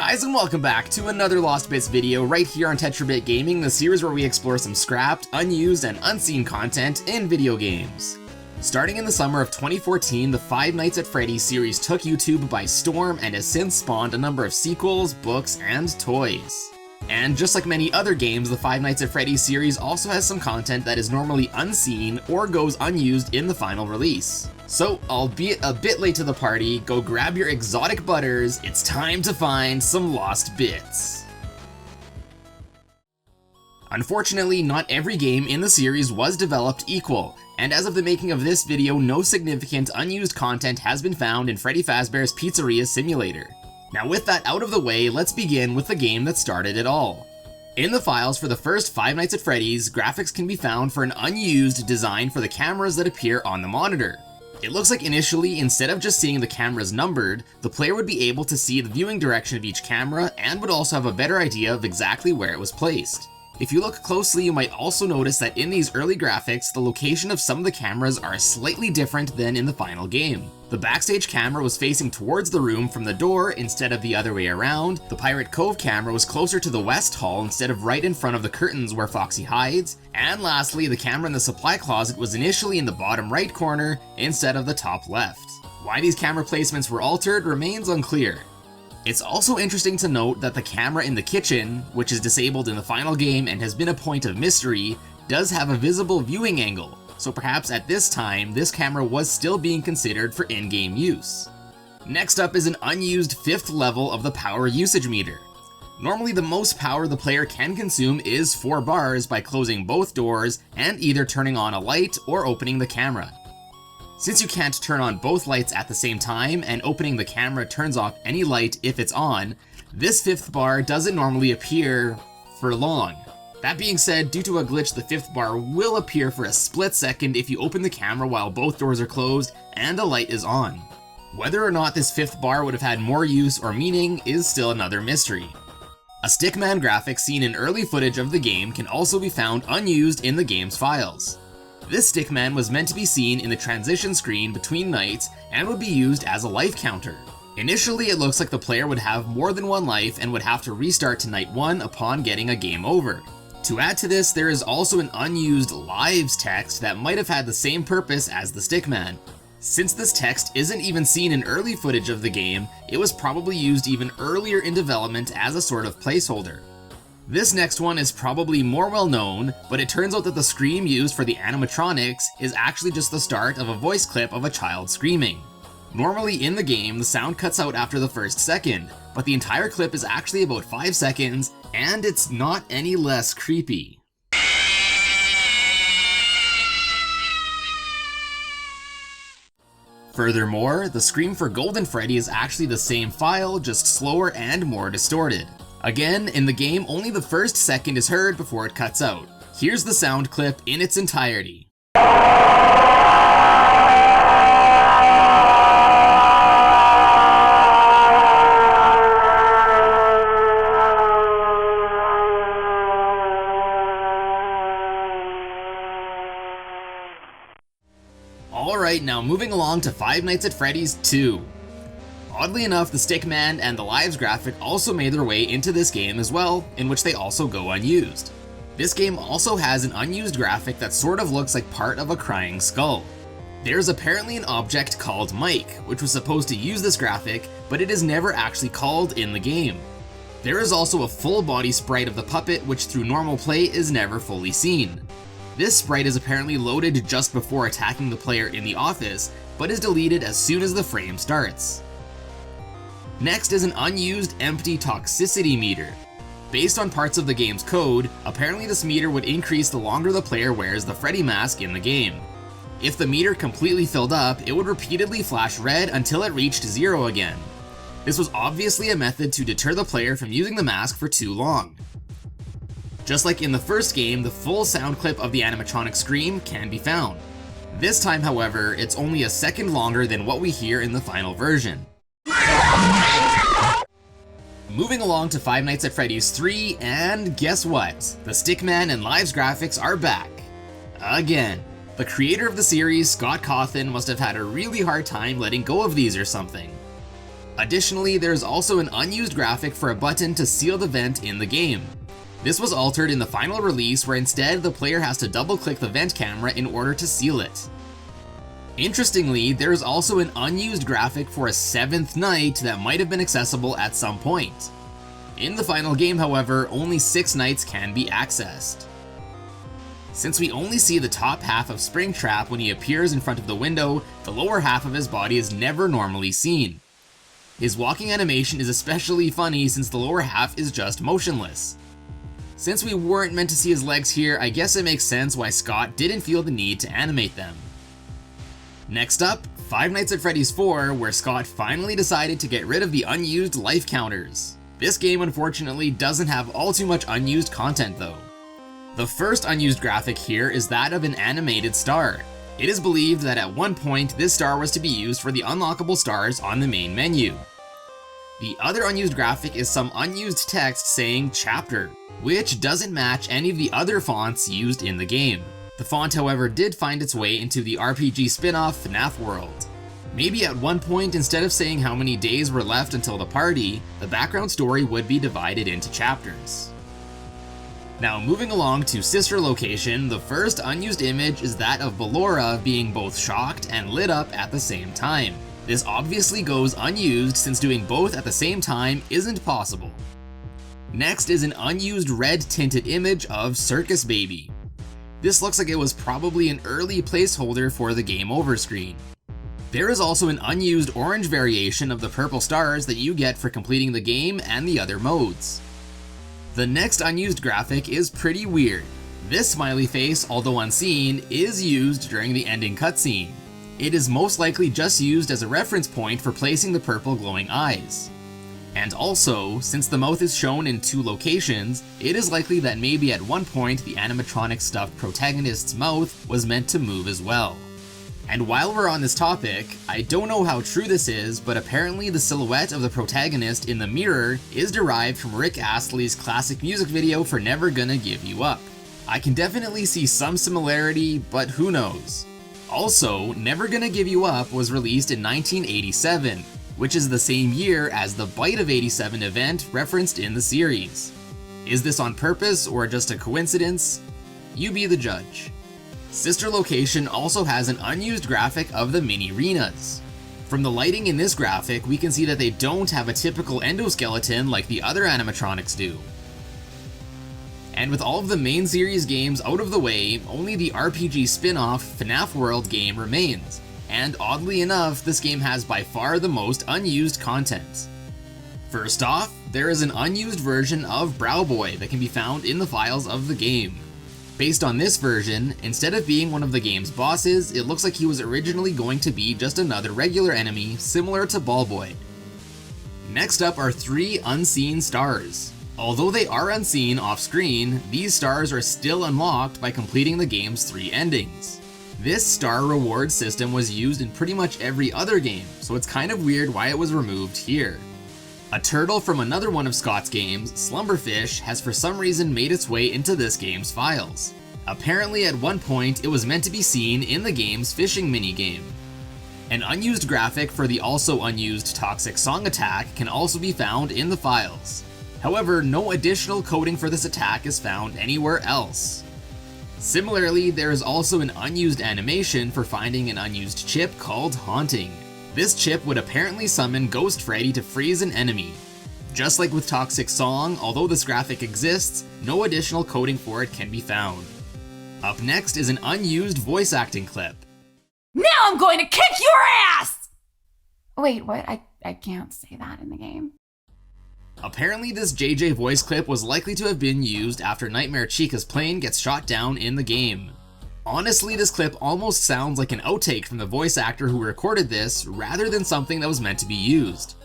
guys, and welcome back to another Lost Bits video right here on TetraBitGaming, the series where we explore some scrapped, unused, and unseen content in video games. Starting in the summer of 2014, the Five Nights at Freddy's series took YouTube by storm and has since spawned a number of sequels, books, and toys. And just like many other games, the Five Nights at Freddy's series also has some content that is normally unseen or goes unused in the final release. So, albeit a bit late to the party, go grab your exotic butters, it's time to find some lost bits. Unfortunately, not every game in the series was developed equal, and as of the making of this video, no significant unused content has been found in Freddy Fazbear's Pizzeria Simulator. Now with that out of the way, let's begin with the game that started it all. In the files for the first Five Nights at Freddy's, graphics can be found for an unused design for the cameras that appear on the monitor. It looks like initially, instead of just seeing the cameras numbered, the player would be able to see the viewing direction of each camera and would also have a better idea of exactly where it was placed. If you look closely, you might also notice that in these early graphics, the location of some of the cameras are slightly different than in the final game. The backstage camera was facing towards the room from the door instead of the other way around, the Pirate Cove camera was closer to the West Hall instead of right in front of the curtains where Foxy hides, and lastly, the camera in the supply closet was initially in the bottom right corner instead of the top left. Why these camera placements were altered remains unclear. It's also interesting to note that the camera in the kitchen, which is disabled in the final game and has been a point of mystery, does have a visible viewing angle, so perhaps at this time, this camera was still being considered for in-game use. Next up is an unused 5th level of the power usage meter. Normally the most power the player can consume is 4 bars by closing both doors and either turning on a light or opening the camera. Since you can't turn on both lights at the same time and opening the camera turns off any light if it's on, this 5th bar doesn't normally appear for long. That being said, due to a glitch, the 5th bar will appear for a split second if you open the camera while both doors are closed and a light is on. Whether or not this 5th bar would have had more use or meaning is still another mystery. A stickman graphic seen in early footage of the game can also be found unused in the game's files. This stickman was meant to be seen in the transition screen between nights and would be used as a life counter. Initially, it looks like the player would have more than one life and would have to restart to night 1 upon getting a game over. To add to this, there is also an unused lives text that might have had the same purpose as the stickman. Since this text isn't even seen in early footage of the game, it was probably used even earlier in development as a sort of placeholder. This next one is probably more well known, but it turns out that the scream used for the animatronics is actually just the start of a voice clip of a child screaming. Normally in the game, the sound cuts out after the first second, but the entire clip is actually about 5 seconds, and it's not any less creepy. Furthermore, the scream for Golden Freddy is actually the same file, just slower and more distorted. Again, in the game, only the first second is heard before it cuts out. Here's the sound clip in its entirety. Alright, now moving along to Five Nights at Freddy's 2. Oddly enough, the stickman and the lives graphic also made their way into this game as well, in which they also go unused. This game also has an unused graphic that sort of looks like part of a crying skull. There's apparently an object called Mike, which was supposed to use this graphic, but it is never actually called in the game. There is also a full body sprite of the puppet, which through normal play is never fully seen. This sprite is apparently loaded just before attacking the player in the office, but is deleted as soon as the frame starts. Next is an unused empty toxicity meter. Based on parts of the game's code, apparently this meter would increase the longer the player wears the Freddy mask in the game. If the meter completely filled up, it would repeatedly flash red until it reached 0 again. This was obviously a method to deter the player from using the mask for too long. Just like in the first game, the full sound clip of the animatronic scream can be found. This time, however, it's only a second longer than what we hear in the final version. Moving along to Five Nights at Freddy's 3, and guess what? The stickman and lives graphics are back. Again. The creator of the series, Scott Cawthon, must have had a really hard time letting go of these or something. Additionally, there is also an unused graphic for a button to seal the vent in the game. This was altered in the final release, where instead the player has to double-click the vent camera in order to seal it. Interestingly, there is also an unused graphic for a 7th night that might have been accessible at some point. In the final game, however, only 6 nights can be accessed. Since we only see the top half of Springtrap when he appears in front of the window, the lower half of his body is never normally seen. His walking animation is especially funny since the lower half is just motionless. Since we weren't meant to see his legs here, I guess it makes sense why Scott didn't feel the need to animate them. Next up, Five Nights at Freddy's 4, where Scott finally decided to get rid of the unused life counters. This game unfortunately doesn't have all too much unused content though. The first unused graphic here is that of an animated star. It is believed that at one point this star was to be used for the unlockable stars on the main menu. The other unused graphic is some unused text saying chapter, which doesn't match any of the other fonts used in the game. The font, however, did find its way into the RPG spin-off FNAF World. Maybe at one point, instead of saying how many days were left until the party, the background story would be divided into chapters. Now moving along to Sister Location, the first unused image is that of Ballora being both shocked and lit up at the same time. This obviously goes unused since doing both at the same time isn't possible. Next is an unused red tinted image of Circus Baby. This looks like it was probably an early placeholder for the game over screen. There is also an unused orange variation of the purple stars that you get for completing the game and the other modes. The next unused graphic is pretty weird. This smiley face, although unseen, is used during the ending cutscene. It is most likely just used as a reference point for placing the purple glowing eyes. And also, since the mouth is shown in 2 locations, it is likely that maybe at one point the animatronic stuffed protagonist's mouth was meant to move as well. And while we're on this topic, I don't know how true this is, but apparently the silhouette of the protagonist in the mirror is derived from Rick Astley's classic music video for Never Gonna Give You Up. I can definitely see some similarity, but who knows. Also, Never Gonna Give You Up was released in 1987, which is the same year as the Bite of 87 event referenced in the series. Is this on purpose or just a coincidence? You be the judge. Sister Location also has an unused graphic of the mini-renas. From the lighting in this graphic, we can see that they don't have a typical endoskeleton like the other animatronics do. And with all of the main series games out of the way, only the RPG spin-off FNAF World game remains. And oddly enough, this game has by far the most unused content. First off, there is an unused version of Brow Boy that can be found in the files of the game. Based on this version, instead of being one of the game's bosses, it looks like he was originally going to be just another regular enemy, similar to Ball Boy. Next up are 3 unseen stars. Although they are unseen off-screen, these stars are still unlocked by completing the game's 3 endings. This star reward system was used in pretty much every other game, so it's kind of weird why it was removed here. A turtle from another one of Scott's games, Slumberfish, has for some reason made its way into this game's files. Apparently at one point it was meant to be seen in the game's fishing minigame. An unused graphic for the also unused Toxic Song attack can also be found in the files. However, no additional coding for this attack is found anywhere else. Similarly, there is also an unused animation for finding an unused chip called Haunting. This chip would apparently summon Ghost Freddy to freeze an enemy. Just like with Toxic Song, although this graphic exists, no additional coding for it can be found. Up next is an unused voice acting clip. Now I'm going to kick your ass! Wait, what? I can't say that in the game. Apparently this JJ voice clip was likely to have been used after Nightmare Chica's plane gets shot down in the game. Honestly, this clip almost sounds like an outtake from the voice actor who recorded this, rather than something that was meant to be used.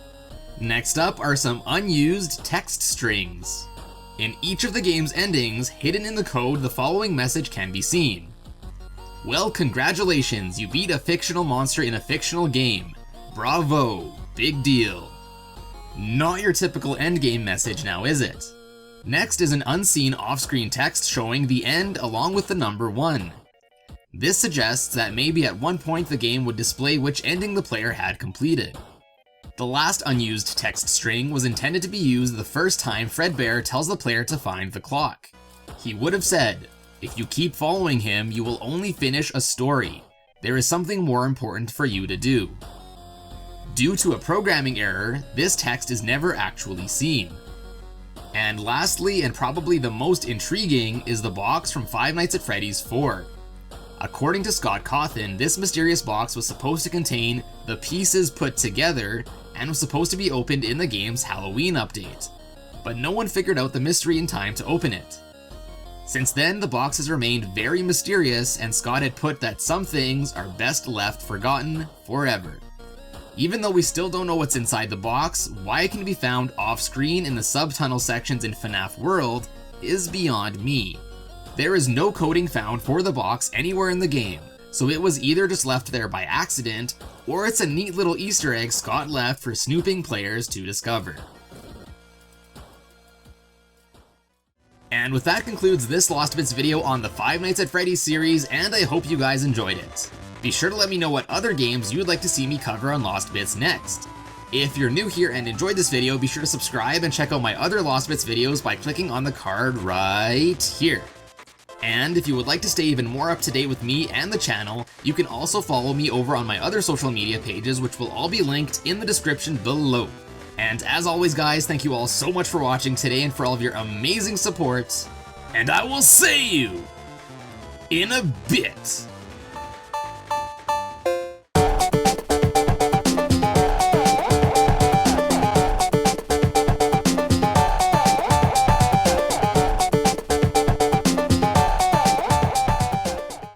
Next up are some unused text strings. In each of the game's endings, hidden in the code, the following message can be seen. Well, congratulations, you beat a fictional monster in a fictional game. Bravo, big deal. Not your typical endgame message now, is it? Next is an unseen off-screen text showing the end along with the number 1. This suggests that maybe at one point the game would display which ending the player had completed. The last unused text string was intended to be used the first time Fredbear tells the player to find the clock. He would have said, "If you keep following him, you will only finish a story. There is something more important for you to do." Due to a programming error, this text is never actually seen. And lastly, and probably the most intriguing, is the box from Five Nights at Freddy's 4. According to Scott Cawthon, this mysterious box was supposed to contain the pieces put together and was supposed to be opened in the game's Halloween update. But no one figured out the mystery in time to open it. Since then, the box has remained very mysterious, and Scott had put that some things are best left forgotten forever. Even though we still don't know what's inside the box, why it can be found off-screen in the subtunnel sections in FNAF World is beyond me. There is no coding found for the box anywhere in the game, so it was either just left there by accident, or it's a neat little Easter egg Scott left for snooping players to discover. And with that concludes this Lost Bits video on the Five Nights at Freddy's series, and I hope you guys enjoyed it. Be sure to let me know what other games you would like to see me cover on Lost Bits next. If you're new here and enjoyed this video, be sure to subscribe and check out my other Lost Bits videos by clicking on the card right here. And if you would like to stay even more up to date with me and the channel, you can also follow me over on my other social media pages, which will all be linked in the description below. And as always guys, thank you all so much for watching today and for all of your amazing support, and I will see you in a bit.